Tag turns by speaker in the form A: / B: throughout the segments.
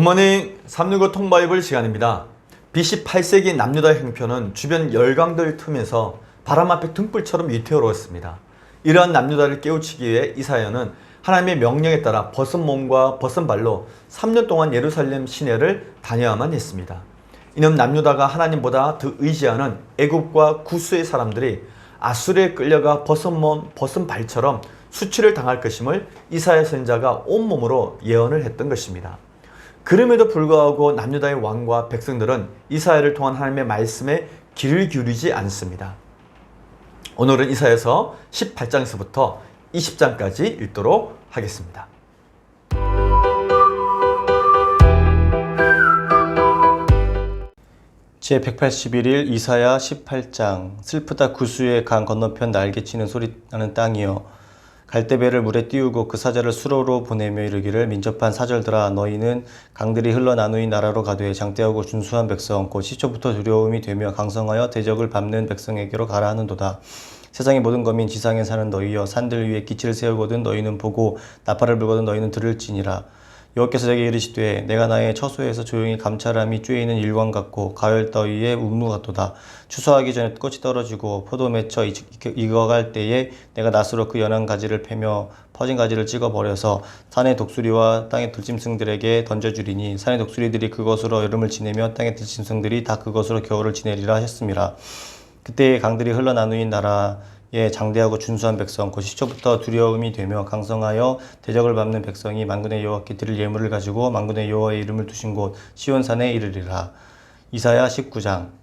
A: 굿모닝 365 통바이블 시간입니다. BC 8세기 남유다의 형편은 주변 열강들 틈에서 바람 앞에 등불처럼 위태로웠습니다. 이러한 남유다를 깨우치기 위해 이사야는 하나님의 명령에 따라 벗은 몸과 벗은 발로 3년 동안 예루살렘 시내를 다녀야만 했습니다. 이는 남유다가 하나님보다 더 의지하는 애굽과 구스의 사람들이 아수르에 끌려가 벗은 몸, 벗은 발처럼 수치를 당할 것임을 이사야 선지자가 온몸으로 예언을 했던 것입니다. 그럼에도 불구하고 남유다의 왕과 백성들은 이사야를 통한 하나님의 말씀에 귀를 기울이지 않습니다. 오늘은 이사야서 18장에서부터 20장까지 읽도록 하겠습니다.
B: 제181일 이사야 18장. 슬프다 구스의 강 건너편 날개치는 소리 나는 땅이여, 갈대배를 물에 띄우고 그 사자를 수로로 보내며 이르기를, 민첩한 사절들아, 너희는 강들이 흘러 나누인 나라로 가되 장대하고 준수한 백성 곧 시초부터 두려움이 되며 강성하여 대적을 밟는 백성에게로 가라 하는도다. 세상의 모든 거민 지상에 사는 너희여, 산들 위에 기치를 세우거든 너희는 보고 나팔을 불거든 너희는 들을지니라. 여호와께서 내게 이르시되, 내가 나의 처소에서 조용히 감찰함이 쬐이는 일광 같고 가을 더위에 운무 같도다. 추수하기 전에 꽃이 떨어지고 포도 맺혀 익어갈 때에 내가 낫으로 그 연한 가지를 패며 퍼진 가지를 찍어버려서 산의 독수리와 땅의 들짐승들에게 던져주리니, 산의 독수리들이 그것으로 여름을 지내며 땅의 들짐승들이 다 그것으로 겨울을 지내리라 하셨습니다. 그때에 강들이 흘러 나누인 나라에 장대하고 준수한 백성 곧 시초부터 두려움이 되며 강성하여 대적을 밟는 백성이 만군의 여호와께 드릴 예물을 가지고 만군의 여호와의 이름을 두신 곳 시온산에 이르리라. 이사야 19장.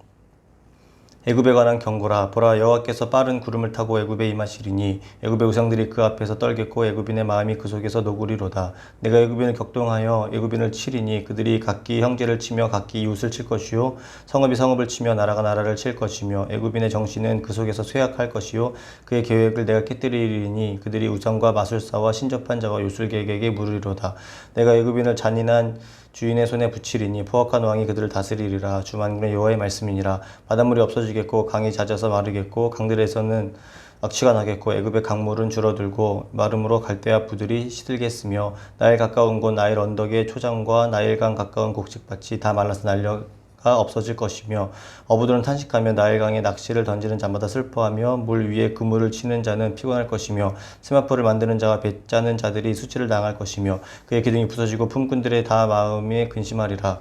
B: 애굽에 관한 경고라. 보라, 여호와께서 빠른 구름을 타고 애굽에 임하시리니 애굽의 우상들이 그 앞에서 떨겠고 애굽인의 마음이 그 속에서 노구리로다. 내가 애굽인을 격동하여 애굽인을 치리니 그들이 각기 형제를 치며 각기 이웃을 칠 것이요, 성읍이 성읍을 치며 나라가 나라를 칠 것이며, 애굽인의 정신은 그 속에서 쇠약할 것이요, 그의 계획을 내가 깨뜨리리니 그들이 우상과 마술사와 신접한 자와 요술객에게 물으리로다. 내가 애굽인을 잔인한 주인의 손에 붙이리니 포악한 왕이 그들을 다스리리라. 주 만군의 여호와의 말씀이니라. 바닷물이 없어지겠고 강이 잦아서 마르겠고 강들에서는 악취가 나겠고 애굽의 강물은 줄어들고 마름으로 갈대아 부들이 시들겠으며, 나일 가까운 곳 나일 언덕의 초장과 나일강 가까운 곡식밭이 다 말라서 날려가 없어질 것이며, 어부들은 탄식하며 나일강에 낚시를 던지는 자마다 슬퍼하며 물 위에 그물을 치는 자는 피곤할 것이며, 세마포를 만드는 자와 배 짜는 자들이 수치를 당할 것이며, 그의 기둥이 부서지고 품꾼들의 다 마음에 근심하리라.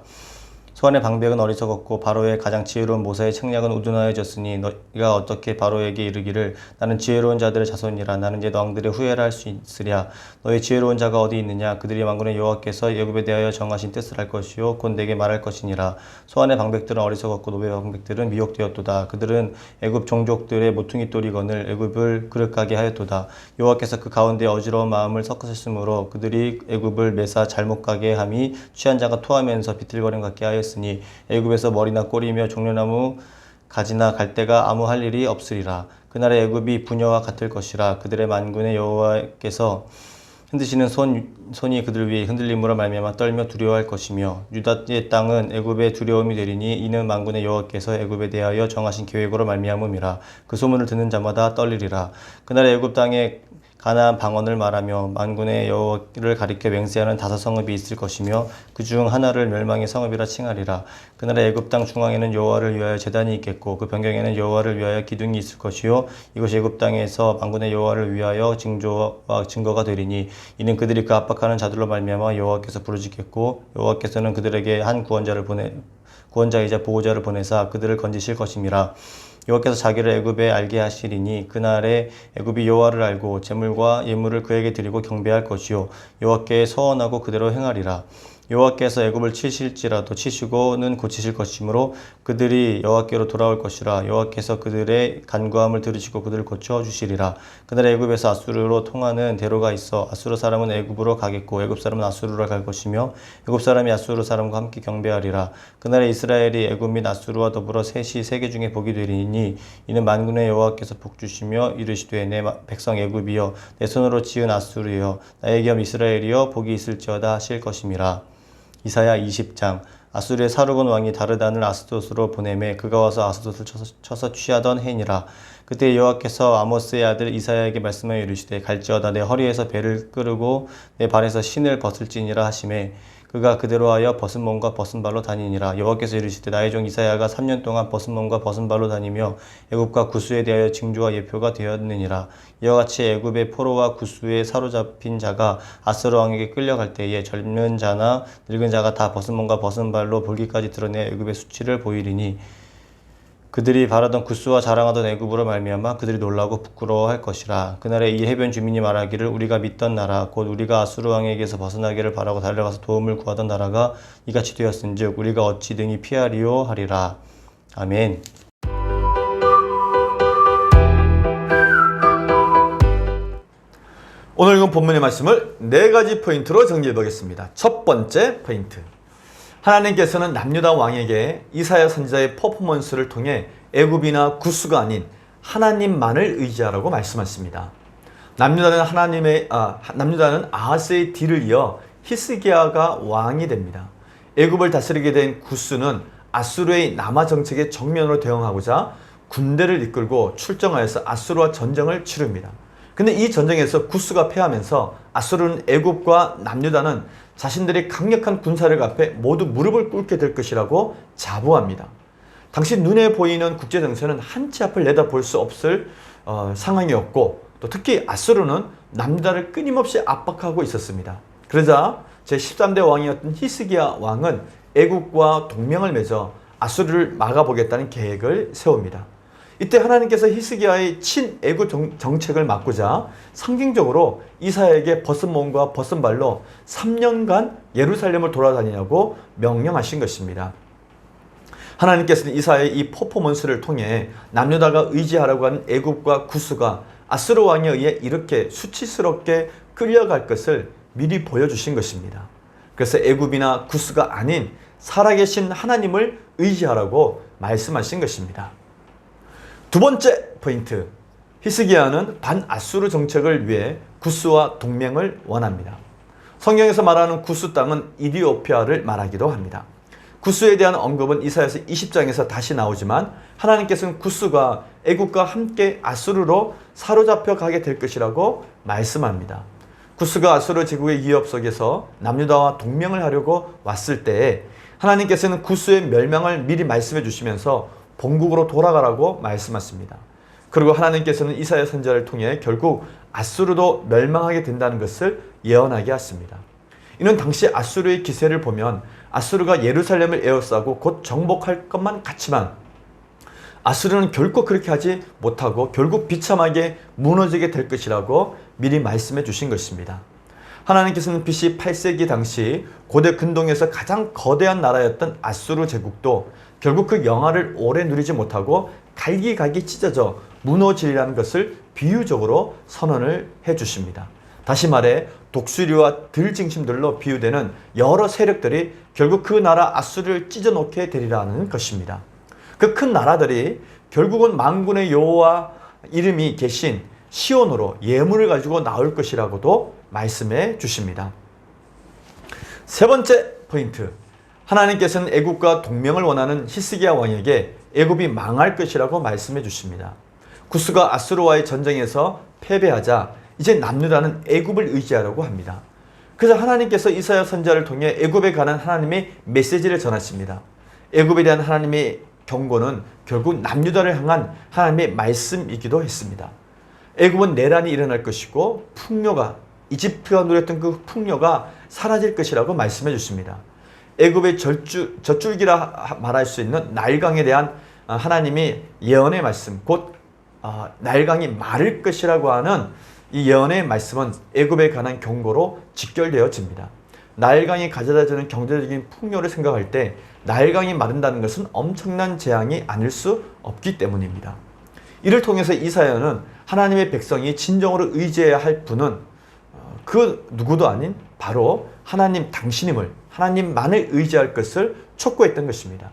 B: 소안의 방백은 어리석었고 바로의 가장 지혜로운 모사의 책략은 우둔하여졌으니, 너희가 어떻게 바로에게 이르기를, 나는 지혜로운 자들의 자손이라. 나는 옛 왕들의 후예라 할 수 있으랴. 너희 지혜로운 자가 어디 있느냐. 그들이 만군의 여호와께서 애굽에 대하여 정하신 뜻을 할 것이요 곧 내게 말할 것이니라. 소안의 방백들은 어리석었고 노베 방백들은 미혹되었도다. 그들은 애굽 종족들의 모퉁이 돌이건을 애굽을 그릇가게 하였도다. 여호와께서 그 가운데 어지러운 마음을 섞으셨으므로 그들이 애굽을 매사 잘못 가게 함이 취한 자가 토하면서 비틀거림 같게 하였으니, 애굽에서 머리나 꼬리며 종려나무 가지나 갈대가 아무 할 일이 없으리라. 그날의 애굽이 부녀와 같을 것이라. 그들의 만군의 여호와께서 흔드시는 손이 그들 위에 흔들림으로 말미암아 떨며 두려워할 것이며, 유다의 땅은 애굽의 두려움이 되리니 이는 만군의 여호와께서 애굽에 대하여 정하신 계획으로 말미암음이라. 그 소문을 듣는 자마다 떨리리라. 그날의 애굽 땅에 가나안 방언을 말하며 만군의 여호와를 가리켜 맹세하는 5 성읍이 있을 것이며, 그 중 하나를 멸망의 성읍이라 칭하리라. 그날의 애굽 땅 중앙에는 여호와를 위하여 제단이 있겠고 그 변경에는 여호와를 위하여 기둥이 있을 것이요, 이것이 애굽 땅에서 만군의 여호와를 위하여 징조와 증거가 되리니, 이는 그들이 그 압박하는 자들로 말미암아 여호와께서 부르짖겠고 여호와께서는 그들에게 한 구원자이자 보호자를 보내사 그들을 건지실 것임이라. 여호와께서 자기를 애굽에 알게 하시리니 그날에 애굽이 여호와를 알고 제물과 예물을 그에게 드리고 경배할 것이요, 여호와께 서원하고 그대로 행하리라. 여호와께서 애굽을 치실지라도 치시고는 고치실 것이므로 그들이 여호와께로 돌아올 것이라. 여호와께서 그들의 간구함을 들으시고 그들을 고쳐주시리라. 그날에 애굽에서 아수르로 통하는 대로가 있어 아수르 사람은 애굽으로 가겠고 애굽 사람은 아수르로 갈 것이며, 애굽 사람이 아수르 사람과 함께 경배하리라. 그날에 이스라엘이 애굽 및 아수르와 더불어 셋이 세계 중에 복이 되리니, 이는 만군의 여호와께서 복주시며 이르시되, 내 백성 애굽이여, 내 손으로 지은 아수르여, 나의 겸 이스라엘이여, 복이 있을지어다 하실 것임이라. 이사야 20장. 아수르의 사르곤 왕이 다르단을 아스돗으로 보내매 그가 와서 아스돗을 쳐서 취하던 해니라. 그때 여호와께서 아모스의 아들 이사야에게 말씀하여 이르시되, 갈지어다 내 허리에서 배를 끄르고 내 발에서 신을 벗을지니라 하시매, 그가 그대로 하여 벗은 몸과 벗은 발로 다니니라. 여호와께서 이르시되 나의 종 이사야가 3년 동안 벗은 몸과 벗은 발로 다니며 애굽과 구스에 대하여 징조와 예표가 되었느니라. 이와 같이 애굽의 포로와 구스에 사로잡힌 자가 아수르 왕에게 끌려갈 때에 젊은 자나 늙은 자가 다 벗은 몸과 벗은 발로 볼기까지 드러내 애굽의 수치를 보이리니 그들이 바라던 구스와 자랑하던 애굽으로 말미암아 그들이 놀라고 부끄러워할 것이라. 그날에 이 해변 주민이 말하기를 우리가 믿던 나라 곧 우리가 아수르 왕에게서 벗어나기를 바라고 달려가서 도움을 구하던 나라가 이같이 되었은즉 우리가 어찌 등이 피하리요 하리라. 아멘.
A: 오늘 읽은 본문의 말씀을 4가지 포인트로 정리해 보겠습니다. 첫 번째 포인트. 하나님께서는 남유다 왕에게 이사야 선지자의 퍼포먼스를 통해 애굽이나 구스가 아닌 하나님만을 의지하라고 말씀하십니다. 남유다는 아하스의 뒤를 이어 히스기야가 왕이 됩니다. 애굽을 다스리게 된 구스는 아수르의 남하 정책에 정면으로 대응하고자 군대를 이끌고 출정하여서 아수르와 전쟁을 치릅니다. 근데 이 전쟁에서 구스가 패하면서 아수르는 애굽과 남유다는 자신들이 강력한 군사력 앞에 모두 무릎을 꿇게 될 것이라고 자부합니다. 당시 눈에 보이는 국제 정세는 한 치 앞을 내다볼 수 없을 상황이었고 또 특히 아수르는 남유다를 끊임없이 압박하고 있었습니다. 그러자 제13대 왕이었던 히스기야 왕은 애굽과 동맹을 맺어 아수르를 막아보겠다는 계획을 세웁니다. 이때 하나님께서 히스기야의 친애굽 정책을 막고자 상징적으로 이사야에게 벗은 몸과 벗은 발로 3년간 예루살렘을 돌아다니냐고 명령하신 것입니다. 하나님께서는 이사야의 이 퍼포먼스를 통해 남유다가 의지하라고 하는 애굽과 구스가 아수르 왕에 의해 이렇게 수치스럽게 끌려갈 것을 미리 보여주신 것입니다. 그래서 애굽이나 구스가 아닌 살아계신 하나님을 의지하라고 말씀하신 것입니다. 두 번째 포인트. 히스기야는 반아수르 정책을 위해 구스와 동맹을 원합니다. 성경에서 말하는 구스 땅은 이디오피아를 말하기도 합니다. 구스에 대한 언급은 이사야서 20장에서 다시 나오지만 하나님께서는 구스가 애굽과 함께 아수르로 사로잡혀 가게 될 것이라고 말씀합니다. 구스가 아수르 제국의 위협 속에서 남유다와 동맹을 하려고 왔을 때에 하나님께서는 구스의 멸망을 미리 말씀해 주시면서 본국으로 돌아가라고 말씀하십니다. 그리고 하나님께서는 이사야 선지자를 통해 결국 아수르도 멸망하게 된다는 것을 예언하게 하십니다. 이는 당시 아수르의 기세를 보면 아수르가 예루살렘을 에워싸고 곧 정복할 것만 같지만 아수르는 결코 그렇게 하지 못하고 결국 비참하게 무너지게 될 것이라고 미리 말씀해 주신 것입니다. 하나님께서는 BC 8세기 당시 고대 근동에서 가장 거대한 나라였던 아수르 제국도 결국 그 영화를 오래 누리지 못하고 갈기갈기 찢어져 무너지리라는 것을 비유적으로 선언을 해 주십니다. 다시 말해 독수리와 들짐승들로 비유되는 여러 세력들이 결국 그 나라 아수르를 찢어놓게 되리라는 것입니다. 그 큰 나라들이 결국은 만군의 여호와 이름이 계신 시온으로 예물을 가지고 나올 것이라고도 말씀해 주십니다. 세 번째 포인트. 하나님께서는 애굽과 동맹을 원하는 히스기야 왕에게 애굽이 망할 것이라고 말씀해 주십니다. 구스가 아수르와의 전쟁에서 패배하자 이제 남유다는 애굽을 의지하려고 합니다. 그래서 하나님께서 이사야 선지자를 통해 애굽에 관한 하나님의 메시지를 전하십니다. 애굽에 대한 하나님의 경고는 결국 남유다를 향한 하나님의 말씀이기도 했습니다. 애굽은 내란이 일어날 것이고 풍요가 이집트가 누렸던 그 풍요가 사라질 것이라고 말씀해 주십니다. 애굽의 젖줄기라 말할 수 있는 나일강에 대한 하나님이 예언의 말씀, 곧 나일강이 마를 것이라고 하는 이 예언의 말씀은 애굽에 관한 경고로 직결되어집니다. 나일강이 가져다주는 경제적인 풍요를 생각할 때 나일강이 마른다는 것은 엄청난 재앙이 아닐 수 없기 때문입니다. 이를 통해서 이사야는 하나님의 백성이 진정으로 의지해야 할 분은 그 누구도 아닌 바로 하나님 당신임을, 하나님만을 의지할 것을 촉구했던 것입니다.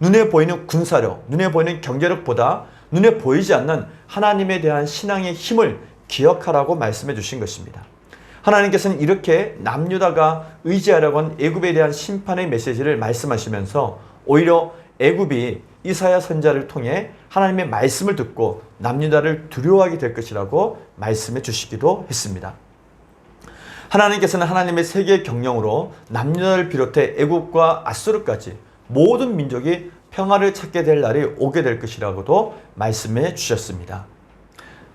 A: 눈에 보이는 군사력, 눈에 보이는 경제력보다 눈에 보이지 않는 하나님에 대한 신앙의 힘을 기억하라고 말씀해 주신 것입니다. 하나님께서는 이렇게 남유다가 의지하려고 한 애굽에 대한 심판의 메시지를 말씀하시면서 오히려 애굽이 이사야 선지자를 통해 하나님의 말씀을 듣고 남유다를 두려워하게 될 것이라고 말씀해 주시기도 했습니다. 하나님께서는 하나님의 세계 경영으로 남유다를 비롯해 애굽과 아수르까지 모든 민족이 평화를 찾게 될 날이 오게 될 것이라고도 말씀해 주셨습니다.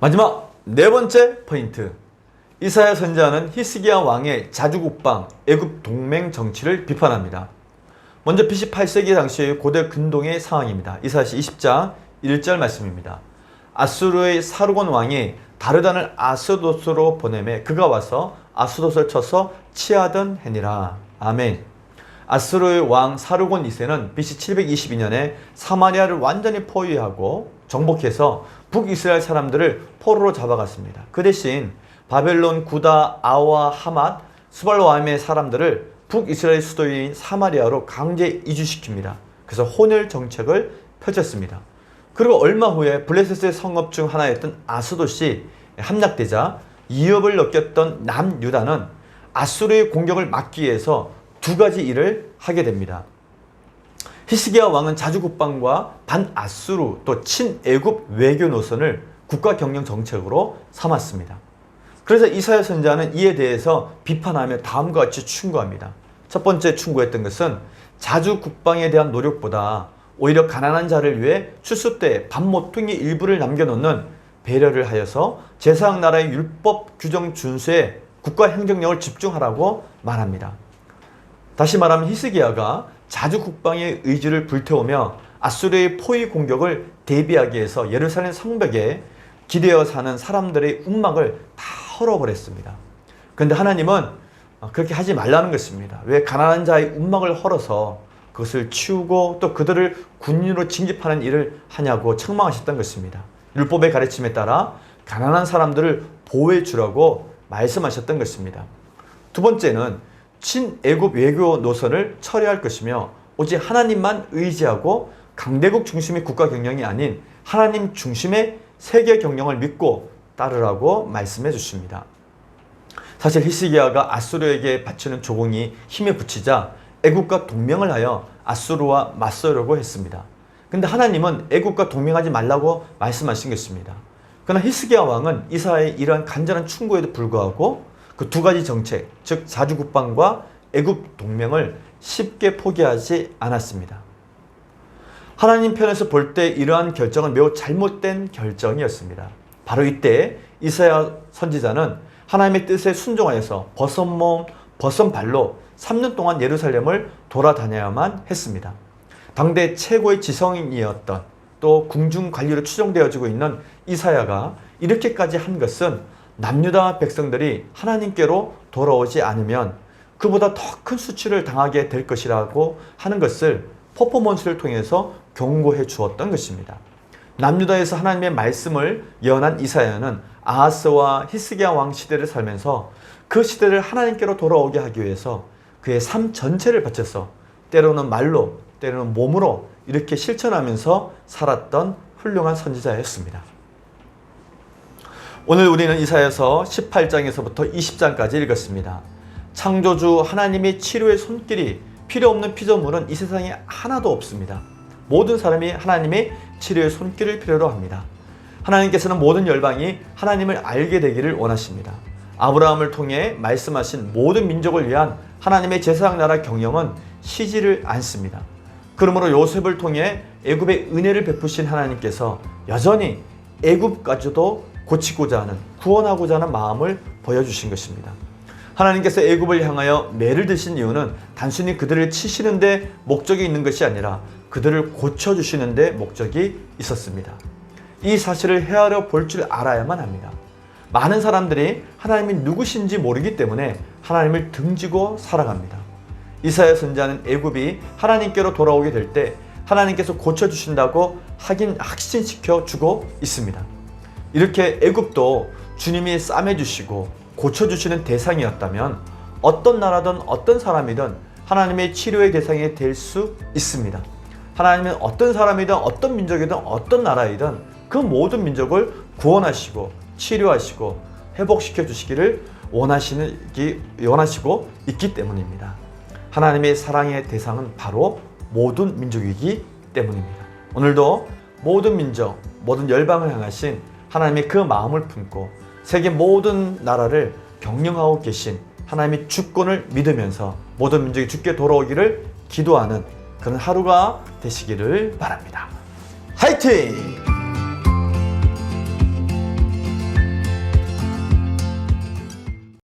A: 마지막 네 번째 포인트. 이사야 선지자는 히스기야 왕의 자주국방 애굽 동맹 정치를 비판합니다. 먼저 BC 8세기 당시의 고대 근동의 상황입니다. 이사야시 20장 1절 말씀입니다. 아수르의 사르곤 왕이 다르단을 아스도스로 보내매 그가 와서 아스도스를 쳐서 치하던 해니라. 아멘. 아수르의 왕 사르곤 2세는 BC 722년에 사마리아를 완전히 포위하고 정복해서 북이스라엘 사람들을 포로로 잡아갔습니다. 그 대신 바벨론, 구다, 아와, 하맛, 스발로암의 사람들을 북이스라엘 수도인 사마리아로 강제 이주시킵니다. 그래서 혼혈 정책을 펼쳤습니다. 그리고 얼마 후에 블레셋의 성읍 중 하나였던 아스돗이 함락되자 위협을 느꼈던 남유다는 아수르의 공격을 막기 위해서 두 가지 일을 하게 됩니다. 히스기야 왕은 자주국방과 반아수르 또 친애굽 외교 노선을 국가 경영 정책으로 삼았습니다. 그래서 이사야 선지자는 이에 대해서 비판하며 다음과 같이 충고합니다. 첫 번째 충고했던 것은 자주국방에 대한 노력보다 오히려 가난한 자를 위해 추수 때 밥모퉁이 일부를 남겨놓는 배려를 하여서 제사장 나라의 율법 규정 준수에 국가 행정력을 집중하라고 말합니다. 다시 말하면 히스기야가 자주국방의 의지를 불태우며 아수르의 포위 공격을 대비하기 위해서 예루살렘 성벽에 기대어 사는 사람들의 움막을 다 헐어버렸습니다. 그런데 하나님은 그렇게 하지 말라는 것입니다. 왜 가난한 자의 움막을 헐어서 그것을 치우고 또 그들을 군인으로 징집하는 일을 하냐고 책망하셨던 것입니다. 율법의 가르침에 따라 가난한 사람들을 보호해 주라고 말씀하셨던 것입니다. 두 번째는 친애굽 외교 노선을 철회할 것이며 오직 하나님만 의지하고 강대국 중심의 국가 경영이 아닌 하나님 중심의 세계 경영을 믿고 따르라고 말씀해 주십니다. 사실 히스기야가 아수르에게 바치는 조공이 힘에 부치자 애굽과 동맹을 하여 아수르와 맞서려고 했습니다. 근데 하나님은 애굽과 동맹하지 말라고 말씀하신 것입니다. 그러나 히스기야 왕은 이사야의 이러한 간절한 충고에도 불구하고 그 두 가지 정책, 즉 자주국방과 애굽 동맹을 쉽게 포기하지 않았습니다. 하나님 편에서 볼 때 이러한 결정은 매우 잘못된 결정이었습니다. 바로 이때 이사야 선지자는 하나님의 뜻에 순종하여서 벗은 몸, 벗은 발로 3년 동안 예루살렘을 돌아다녀야만 했습니다. 당대 최고의 지성인이었던 또 궁중 관리로 추정되어지고 있는 이사야가 이렇게까지 한 것은 남유다 백성들이 하나님께로 돌아오지 않으면 그보다 더 큰 수치를 당하게 될 것이라고 하는 것을 퍼포먼스를 통해서 경고해 주었던 것입니다. 남유다에서 하나님의 말씀을 예언한 이사야는 아하스와 히스기야 왕 시대를 살면서 그 시대를 하나님께로 돌아오게 하기 위해서 그의 삶 전체를 바쳐서 때로는 말로 때로는 몸으로 이렇게 실천하면서 살았던 훌륭한 선지자였습니다. 오늘 우리는 이사야서 18장에서부터 20장까지 읽었습니다. 창조주 하나님의 치료의 손길이 필요 없는 피조물은 이 세상에 하나도 없습니다. 모든 사람이 하나님의 치료의 손길을 필요로 합니다. 하나님께서는 모든 열방이 하나님을 알게 되기를 원하십니다. 아브라함을 통해 말씀하신 모든 민족을 위한 하나님의 제사장 나라 경영은 쉬지를 않습니다. 그러므로 요셉을 통해 애굽의 은혜를 베푸신 하나님께서 여전히 애굽까지도 고치고자 하는, 구원하고자 하는 마음을 보여주신 것입니다. 하나님께서 애굽을 향하여 매를 드신 이유는 단순히 그들을 치시는 데 목적이 있는 것이 아니라 그들을 고쳐주시는 데 목적이 있었습니다. 이 사실을 헤아려 볼 줄 알아야만 합니다. 많은 사람들이 하나님이 누구신지 모르기 때문에 하나님을 등지고 살아갑니다. 이사야 선지자는 애굽이 하나님께로 돌아오게 될 때 하나님께서 고쳐주신다고 확신시켜 주고 있습니다. 이렇게 애굽도 주님이 싸매주시고 고쳐주시는 대상이었다면 어떤 나라든 어떤 사람이든 하나님의 치료의 대상이 될 수 있습니다. 하나님은 어떤 사람이든 어떤 민족이든 어떤 나라이든 그 모든 민족을 구원하시고 치료하시고 회복시켜 주시기를 원하시고 있기 때문입니다. 하나님의 사랑의 대상은 바로 모든 민족이기 때문입니다. 오늘도 모든 민족, 모든 열방을 향하신 하나님의 그 마음을 품고 세계 모든 나라를 경영하고 계신 하나님의 주권을 믿으면서 모든 민족이 주께 돌아오기를 기도하는 그런 하루가 되시기를 바랍니다. 화이팅!